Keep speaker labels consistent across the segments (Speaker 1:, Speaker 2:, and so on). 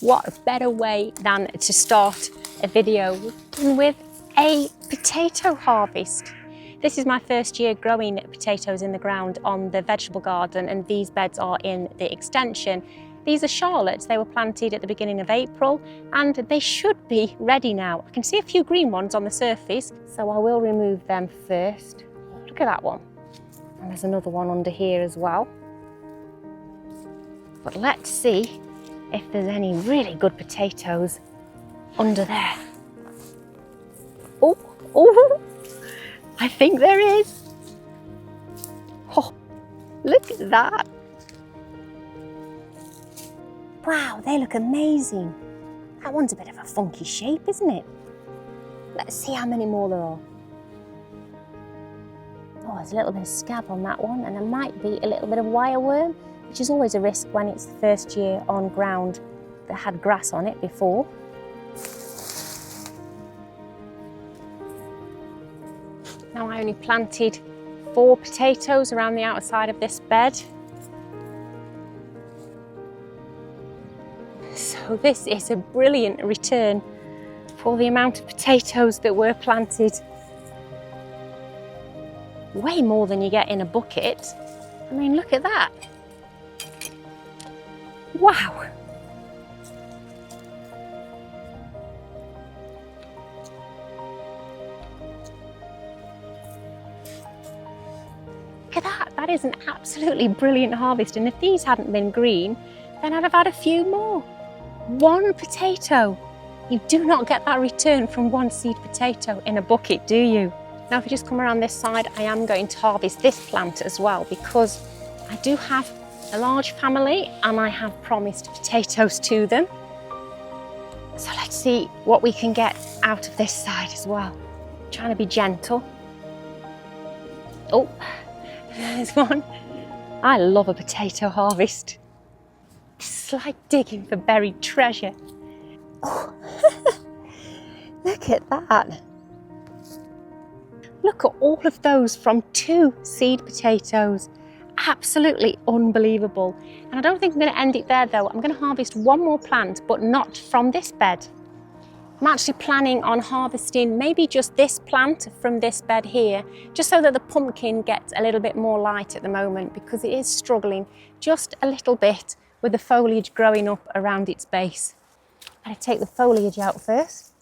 Speaker 1: What better way than to start a video with a potato harvest. This is my first year growing potatoes in the ground on the vegetable garden, and these beds are in the extension. These are Charlottes. They were planted at the beginning of April and they should be ready now. I can see a few green ones on the surface, so I will remove them first. Look at that one. And there's another one under here as well. But let's see if there's any really good potatoes under there. Oh, I think there is. Oh, look at that. Wow, they look amazing. That one's a bit of a funky shape, isn't it? Let's see how many more there are. Oh, there's a little bit of scab on that one, and there might be a little bit of wireworm, which is always a risk when it's the first year on ground that had grass on it before. Now I only planted 4 potatoes around the outside of this bed. So this is a brilliant return for the amount of potatoes that were planted. Way more than you get in a bucket. I mean, look at that. Wow. Look at that. That is an absolutely brilliant harvest. And if these hadn't been green, then I'd have had a few more. 1 potato. You do not get that return from 1 seed potato in a bucket, do you? Now, if you just come around this side, I am going to harvest this plant as well, because I do have a large family and I have promised potatoes to them. So let's see what we can get out of this side as well. I'm trying to be gentle. Oh, there's one. I love a potato harvest. It's like digging for buried treasure. Oh, look at that. Look at all of those from 2 seed potatoes. Absolutely unbelievable. And I don't think I'm going to end it there though. I'm going to harvest 1 more plant, but not from this bed. I'm actually planning on harvesting maybe just this plant from this bed here, just so that the pumpkin gets a little bit more light at the moment, because it is struggling just a little bit with the foliage growing up around its base. I'm going to take the foliage out first.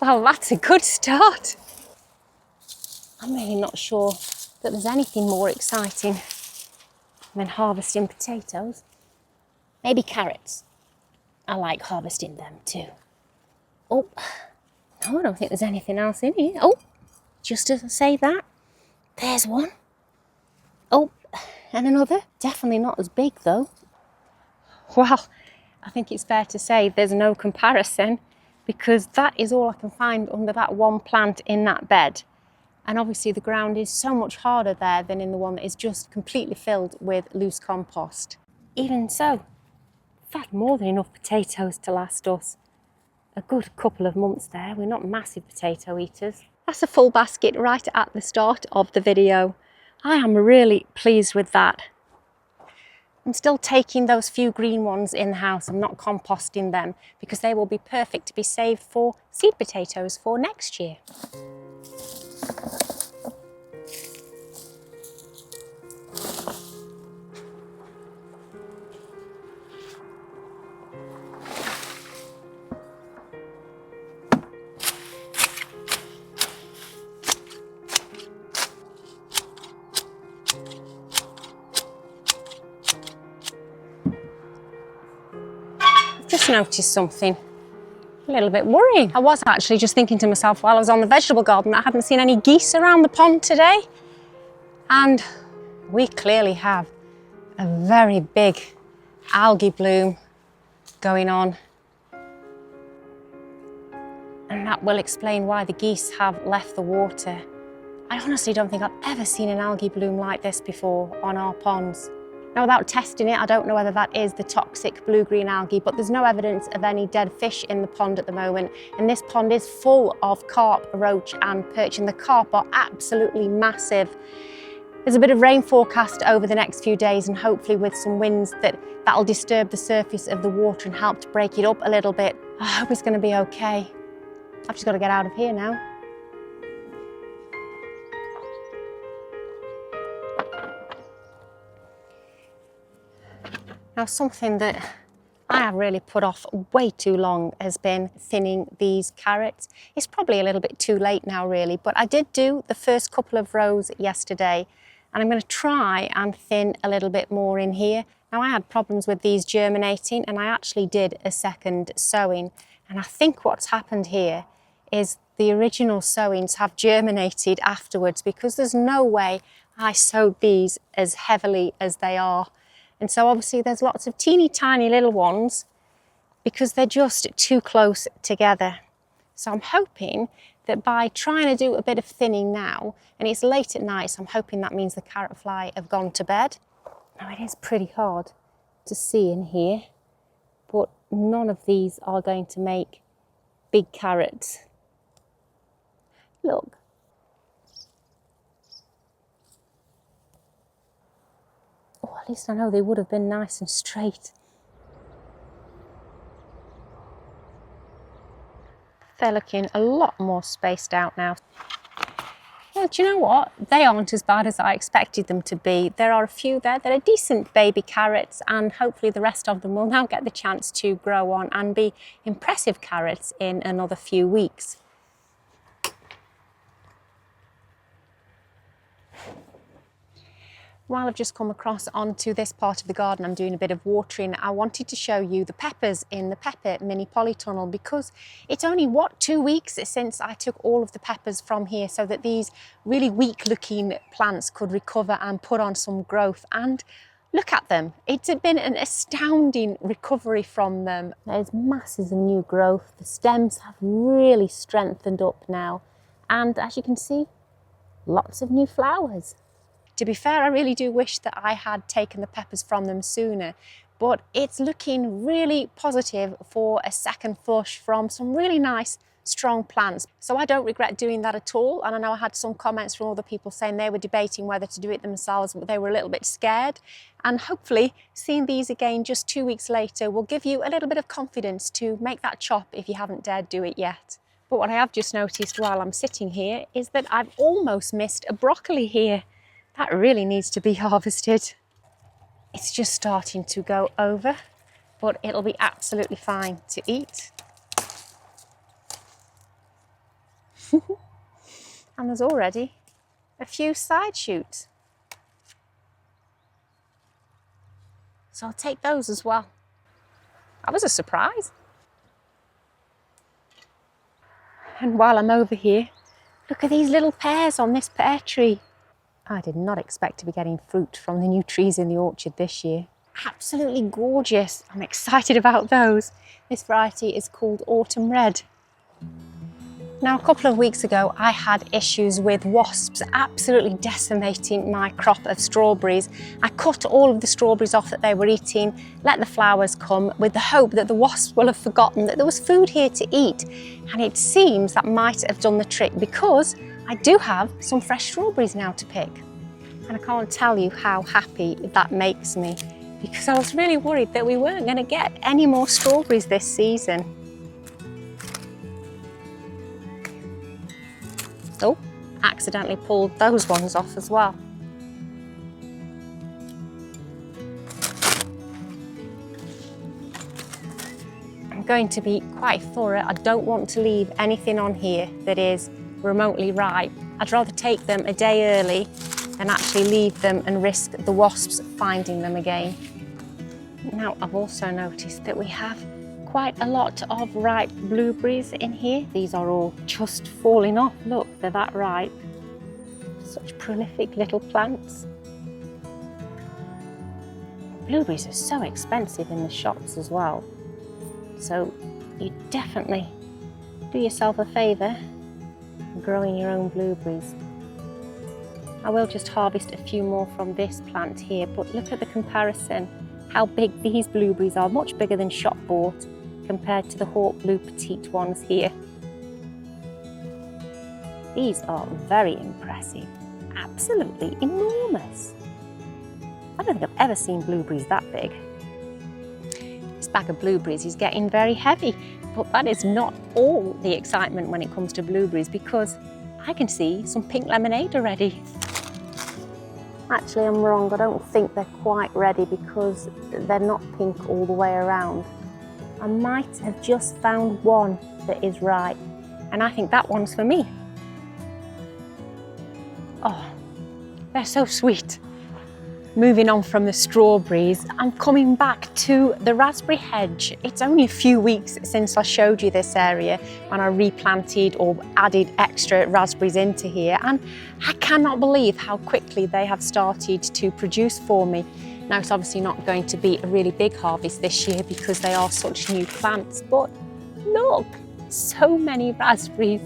Speaker 1: Well, that's a good start. I'm really not sure that there's anything more exciting than harvesting potatoes. Maybe carrots. I like harvesting them too. Oh, no, I don't think there's anything else in here. Oh, just as I say that, there's one. Oh, and another. Definitely not as big though. Well, I think it's fair to say there's no comparison, because that is all I can find under that 1 plant in that bed. And obviously the ground is so much harder there than in the one that is just completely filled with loose compost. Even so, we've had more than enough potatoes to last us a good couple of months there. We're not massive potato eaters. That's a full basket right at the start of the video. I am really pleased with that. I'm still taking those few green ones in the house. I'm not composting them because they will be perfect to be saved for seed potatoes for next year. Just noticed something a little bit worrying. I was actually just thinking to myself while I was on the vegetable garden that I hadn't seen any geese around the pond today. And we clearly have a very big algae bloom going on. And that will explain why the geese have left the water. I honestly don't think I've ever seen an algae bloom like this before on our ponds. Now, without testing it, I don't know whether that is the toxic blue-green algae, but there's no evidence of any dead fish in the pond at the moment. And this pond is full of carp, roach and perch, and the carp are absolutely massive. There's a bit of rain forecast over the next few days, and hopefully with some winds that'll disturb the surface of the water and help to break it up a little bit. I hope it's going to be okay. I've just got to get out of here now. Now, something that I have really put off way too long has been thinning these carrots. It's probably a little bit too late now really, but I did do the first couple of rows yesterday, and I'm going to try and thin a little bit more in here. Now, I had problems with these germinating, and I actually did a second sowing, and I think what's happened here is the original sowings have germinated afterwards, because there's no way I sowed these as heavily as they are. And so obviously there's lots of teeny tiny little ones because they're just too close together. So I'm hoping that by trying to do a bit of thinning now, and it's late at night, so I'm hoping that means the carrot fly have gone to bed. Now, it is pretty hard to see in here, but none of these are going to make big carrots. Look. Oh, at least I know they would have been nice and straight. They're looking a lot more spaced out now. Well, do you know what? They aren't as bad as I expected them to be. There are a few there that are decent baby carrots, and hopefully the rest of them will now get the chance to grow on and be impressive carrots in another few weeks. While I've just come across onto this part of the garden, I'm doing a bit of watering. I wanted to show you the peppers in the pepper mini polytunnel, because it's only, 2 weeks since I took all of the peppers from here, so that these really weak looking plants could recover and put on some growth. And look at them. It's been an astounding recovery from them. There's masses of new growth. The stems have really strengthened up now. And as you can see, lots of new flowers. To be fair, I really do wish that I had taken the peppers from them sooner, but it's looking really positive for a second flush from some really nice, strong plants. So I don't regret doing that at all. And I know I had some comments from other people saying they were debating whether to do it themselves, but they were a little bit scared. And hopefully seeing these again just 2 weeks later will give you a little bit of confidence to make that chop if you haven't dared do it yet. But what I have just noticed while I'm sitting here is that I've almost missed a broccoli here. That really needs to be harvested. It's just starting to go over, but it'll be absolutely fine to eat. And there's already a few side shoots. So I'll take those as well. That was a surprise. And while I'm over here, look at these little pears on this pear tree. I did not expect to be getting fruit from the new trees in the orchard this year. Absolutely gorgeous. I'm excited about those. This variety is called Autumn Red. Now, a couple of weeks ago, I had issues with wasps absolutely decimating my crop of strawberries. I cut all of the strawberries off that they were eating, let the flowers come, with the hope that the wasps will have forgotten that there was food here to eat. And it seems that might have done the trick, because I do have some fresh strawberries now to pick. And I can't tell you how happy that makes me, because I was really worried that we weren't going to get any more strawberries this season. Oh, accidentally pulled those ones off as well. I'm going to be quite thorough. I don't want to leave anything on here that is remotely ripe. I'd rather take them a day early than actually leave them and risk the wasps finding them again. Now, I've also noticed that we have quite a lot of ripe blueberries in here. These are all just falling off. Look, they're that ripe. Such prolific little plants. Blueberries are so expensive in the shops as well. So you definitely do yourself a favour growing your own blueberries. I will just harvest a few more from this plant here, but look at the comparison. How big these blueberries are, much bigger than shop bought compared to the Hawk Blue Petite ones here. These are very impressive. absolutely enormous. I don't think I've ever seen blueberries that big. This bag of blueberries is getting very heavy, but that is not all the excitement when it comes to blueberries, because I can see some pink lemonade already. Actually, I'm wrong. I don't think they're quite ready because they're not pink all the way around. I might have just found one that is ripe, and I think that one's for me. Oh, they're so sweet. Moving on from the strawberries, I'm coming back to the raspberry hedge. It's only a few weeks since I showed you this area when I replanted or added extra raspberries into here, and I cannot believe how quickly they have started to produce for me. Now, it's obviously not going to be a really big harvest this year because they are such new plants, but look, so many raspberries,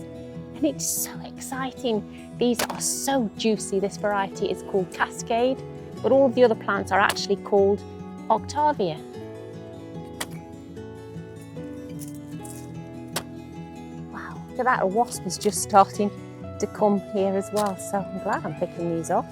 Speaker 1: and it's so exciting. These are so juicy. This variety is called Cascade, but all of the other plants are actually called Octavia. Wow, look at that, a wasp is just starting to come here as well, so I'm glad I'm picking these off.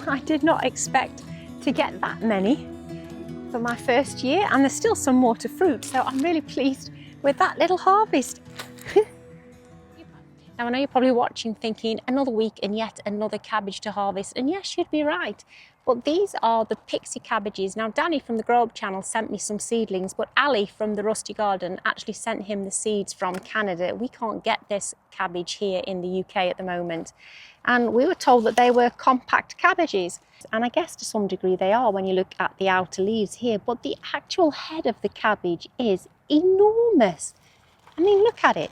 Speaker 1: I did not expect to get that many for my first year, and there's still some more to fruit, so I'm really pleased with that little harvest. Now, I know you're probably watching thinking another week and yet another cabbage to harvest, and yes, you'd be right, but these are the pixie cabbages. Now, Danny from the Grow Up channel sent me some seedlings, but Ali from the Rusty Garden actually sent him the seeds from Canada. We can't get this cabbage here in the UK at the moment, and we were told that they were compact cabbages. And I guess to some degree they are when you look at the outer leaves here, but the actual head of the cabbage is enormous. I mean, look at it,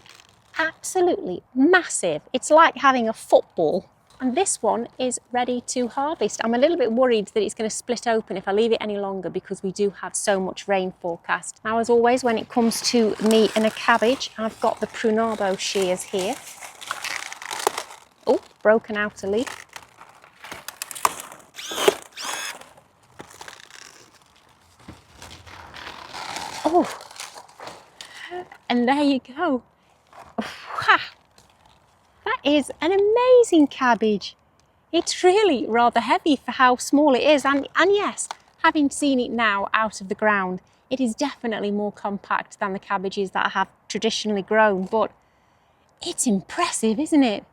Speaker 1: absolutely massive. It's like having a football. And this one is ready to harvest. I'm a little bit worried that it's going to split open if I leave it any longer because we do have so much rain forecast. Now, as always, when it comes to me and a cabbage, I've got the Prunabo shears here. Oh, broken outer leaf. Oh, and there you go. That is an amazing cabbage. It's really rather heavy for how small it is, and yes, having seen it now out of the ground, it is definitely more compact than the cabbages that I have traditionally grown, but it's impressive, isn't it?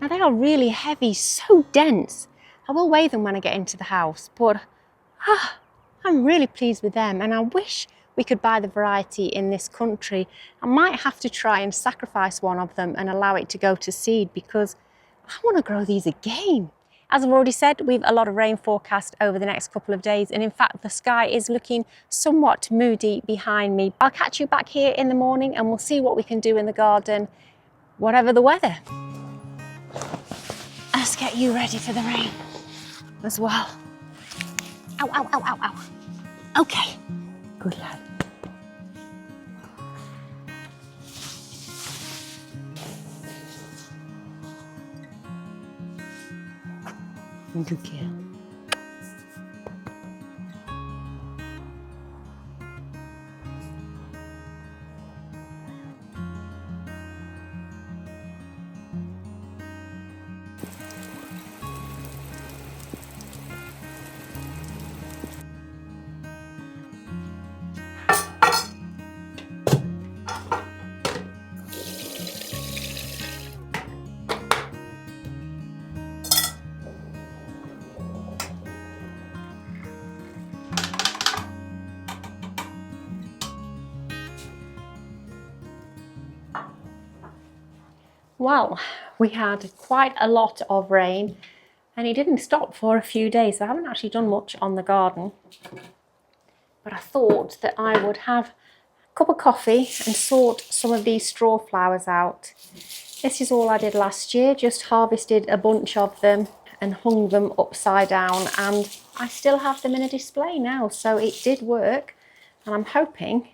Speaker 1: Now, they are really heavy, so dense. I will weigh them when I get into the house, but I'm really pleased with them, and I wish we could buy the variety in this country. I might have to try and sacrifice one of them and allow it to go to seed because I want to grow these again. As I've already said, we've a lot of rain forecast over the next couple of days, and in fact the sky is looking somewhat moody behind me. I'll catch you back here in the morning and we'll see what we can do in the garden, whatever the weather. Let's get you ready for the rain as well. Ow, ow, ow, ow, ow. Okay, good lad. Good girl. Well, we had quite a lot of rain and it didn't stop for a few days, so I haven't actually done much on the garden. but I thought that I would have a cup of coffee and sort some of these straw flowers out. This is all I did last year, just harvested a bunch of them and hung them upside down, and I still have them in a display now, so it did work, and I'm hoping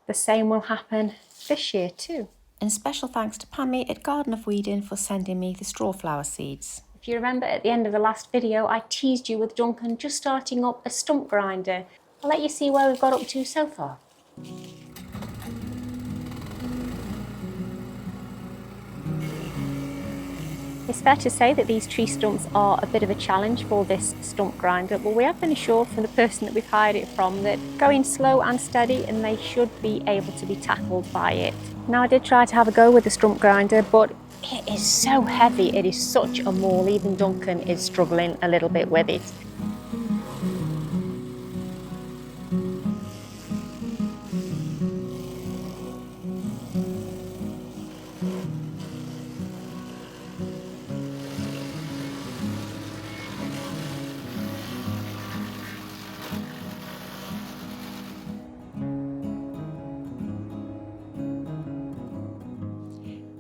Speaker 1: the same will happen this year too. And special thanks to Pammy at Garden of Weedon for sending me the straw flower seeds. If you remember at the end of the last video, I teased you with Duncan just starting up a stump grinder. I'll let you see where we've got up to so far. It's fair to say that these tree stumps are a bit of a challenge for this stump grinder, but we have been assured from the person that we've hired it from that going slow and steady and they should be able to be tackled by it. Now I did try to have a go with the stump grinder, but it is so heavy, it is such a maul, even Duncan is struggling a little bit with it.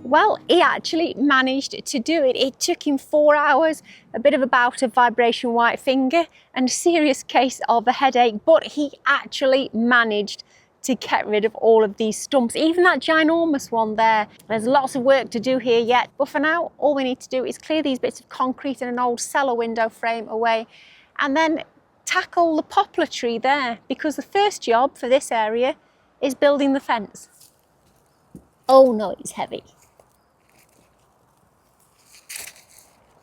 Speaker 1: Well, he actually managed to do it. It took him 4 hours, a bit of a bout of vibration white finger and a serious case of a headache, but he actually managed to get rid of all of these stumps, even that ginormous one there. There's lots of work to do here yet, but for now, all we need to do is clear these bits of concrete and an old cellar window frame away, and then tackle the poplar tree there, because the first job for this area is building the fence. Oh no, it's heavy.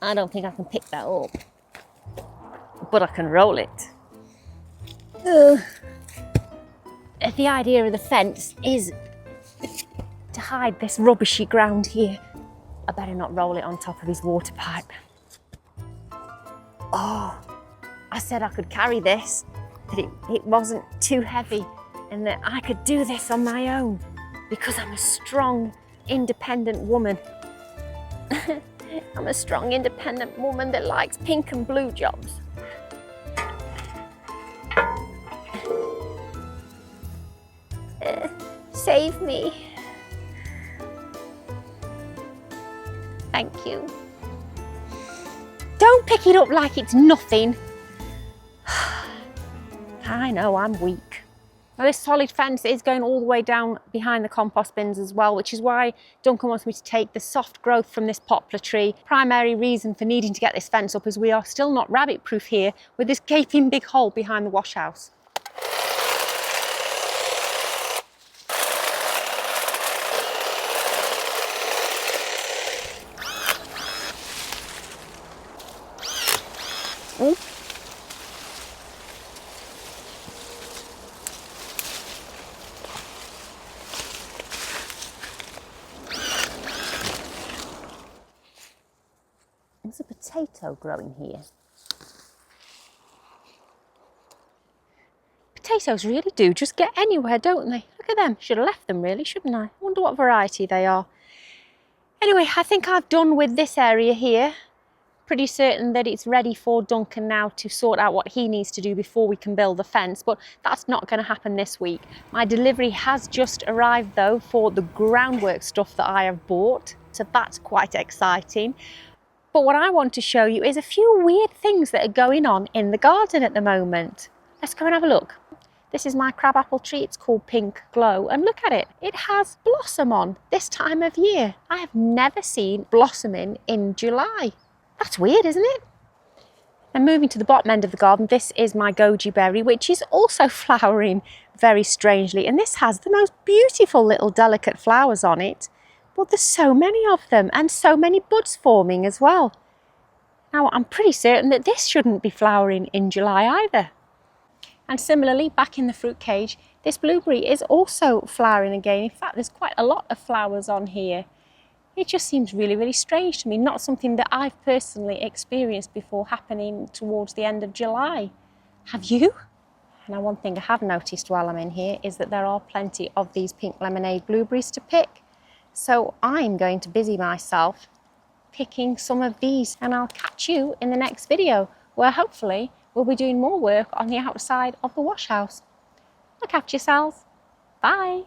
Speaker 1: I don't think I can pick that up, but I can roll it. The idea of the fence is to hide this rubbishy ground here. I better not roll it on top of his water pipe. Oh, I said I could carry this, that it wasn't too heavy and that I could do this on my own because I'm a strong, independent woman. I'm a strong, independent woman that likes pink and blue jobs. Save me. Thank you. Don't pick it up like it's nothing. I know I'm weak. Now this solid fence is going all the way down behind the compost bins as well, which is why Duncan wants me to take the soft growth from this poplar tree. Primary reason for needing to get this fence up is we are still not rabbit proof here with this gaping big hole behind the wash house. Ooh. There's a potato growing here. Potatoes really do just get anywhere, don't they? Look at them. Should have left them really, shouldn't I? I wonder what variety they are. Anyway, I think I've done with this area here. Pretty certain that it's ready for Duncan now to sort out what he needs to do before we can build the fence, but that's not going to happen this week. My delivery has just arrived though for the groundwork stuff that I have bought, so that's quite exciting. But what I want to show you is a few weird things that are going on in the garden at the moment. Let's go and have a look. This is my crabapple tree, it's called Pink Glow, and look at it. It has blossom on this time of year. I have never seen blossoming in July. That's weird, isn't it? And moving to the bottom end of the garden, this is my goji berry, which is also flowering very strangely. And this has the most beautiful little delicate flowers on it. But there's so many of them and so many buds forming as well. Now, I'm pretty certain that this shouldn't be flowering in July either. And similarly, back in the fruit cage, this blueberry is also flowering again. In fact, there's quite a lot of flowers on here. It just seems really, really strange to me. Not something that I've personally experienced before happening towards the end of July. Have you? Now, one thing I have noticed while I'm in here is that there are plenty of these pink lemonade blueberries to pick. So I'm going to busy myself picking some of these, and I'll catch you in the next video where hopefully we'll be doing more work on the outside of the wash house. Look after yourselves. Bye.